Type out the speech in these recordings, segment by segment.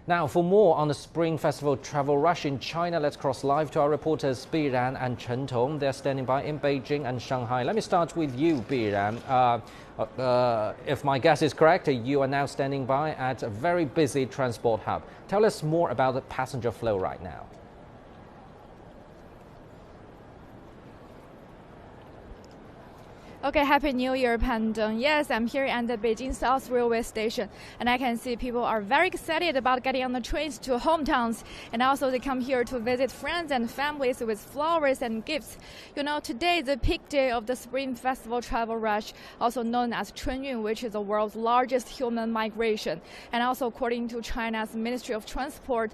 Now, for more on the Spring Festival travel rush in China, let's cross live to our reporters Bi Ran and Chen Tong. They're standing by in Beijing and Shanghai. Let me start with you, Bi Ran. If my guess is correct, you are now standing by at a very busy transport hub. Tell us more about the passenger flow right now. Okay, Happy New Year, Pan Deng. Yes, I'm here at the Beijing South Railway Station, and I can see people are very excited about getting on the trains to hometowns, and also they come here to visit friends and families with flowers and gifts. You know, today is the peak day of the Spring Festival travel rush, also known as Chunyun, which is the world's largest human migration. And also, according to China's Ministry of Transport,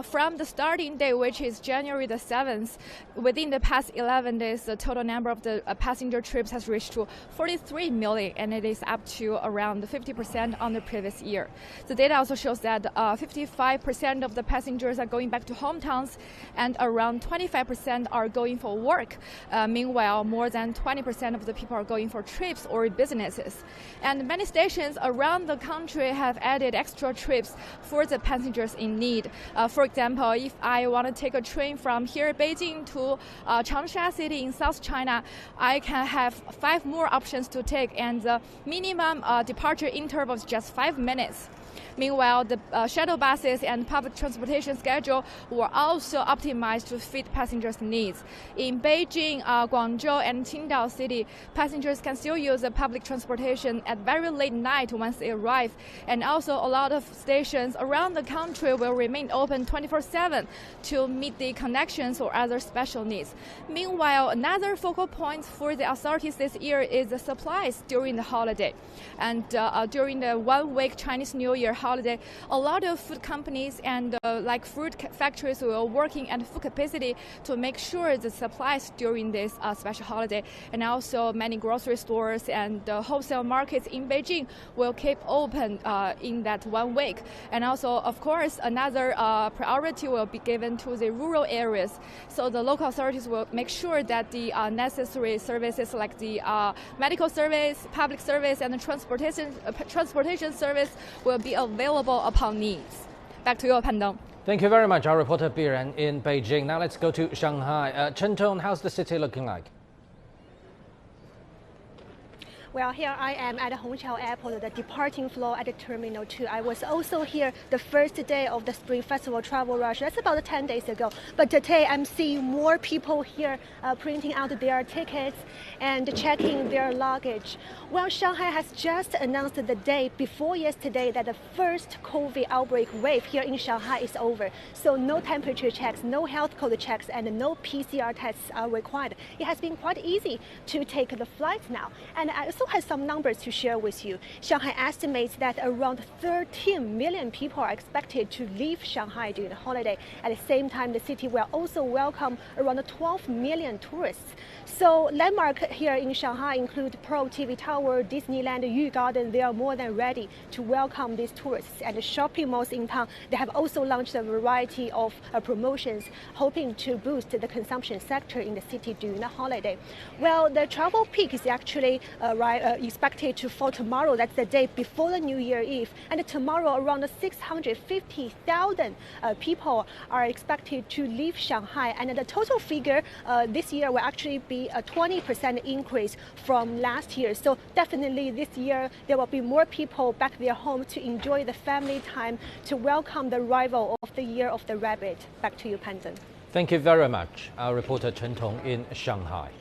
from the starting day, which is January the 7th, within the past 11 days, the total number of the passenger trips has reached to 43 million, and it is up to around 50% on the previous year. The data also shows that 55% of the passengers are going back to hometowns, and around 25% are going for work. Meanwhile, more than 20% of the people are going for trips or businesses. And many stations around the country have added extra trips for the passengers in need. For example, if I want to take a train from here, Beijing, to Changsha City in South China, I can have 5 more options to take, and the minimum departure interval is just 5 minutes. Meanwhile, the shuttle buses and public transportation schedule were also optimized to fit passengers' needs. In Beijing, Guangzhou, and Qingdao City, passengers can still use the public transportation at very late night once they arrive. And also, a lot of stations around the country will remain open 24/7 to meet the connections or other special needs. Meanwhile, another focal point for the authorities this year is the supplies during the holiday. And during the one-week Chinese New Year holiday, a lot of food companies and like fruit factories were working at full capacity to make sure the supplies during this special holiday. And also many grocery stores and wholesale markets in Beijing will keep open in that 1 week. And also, of course, another priority will be given to the rural areas. So the local authorities will make sure that the necessary services like the medical service, public service, and the transportation service will be available upon needs. Back to you, Pan Deng. Thank you very much, our reporter Bi Ran in Beijing. Now let's go to Shanghai. Chen Tong, how's the city looking like? Well, here I am at Hongqiao Airport, the departing floor at the Terminal 2. I was also here the first day of the Spring Festival travel rush. That's about 10 days ago. But today I'm seeing more people here printing out their tickets and checking their luggage. Well, Shanghai has just announced the day before yesterday that the first COVID outbreak wave here in Shanghai is over. So no temperature checks, no health code checks, and no PCR tests are required. It has been quite easy to take the flight now. And I also has some numbers to share with you. Shanghai estimates that around 13 million people are expected to leave Shanghai during the holiday. At the same time, the city will also welcome around 12 million tourists. So landmarks here in Shanghai include Pearl TV Tower, Disneyland, Yu Garden. They are more than ready to welcome these tourists. And the shopping malls in town, they have also launched a variety of promotions, hoping to boost the consumption sector in the city during the holiday. Well, the travel peak is actually expected to fall tomorrow. That's the day before the New Year Eve. And tomorrow, around 650,000 people are expected to leave Shanghai. And the total figure this year will actually be a 20% increase from last year. So definitely this year, there will be more people back their home to enjoy the family time, to welcome the arrival of the Year of the Rabbit. Back to you, Pan Deng. Thank you very much, our reporter Chen Tong in Shanghai.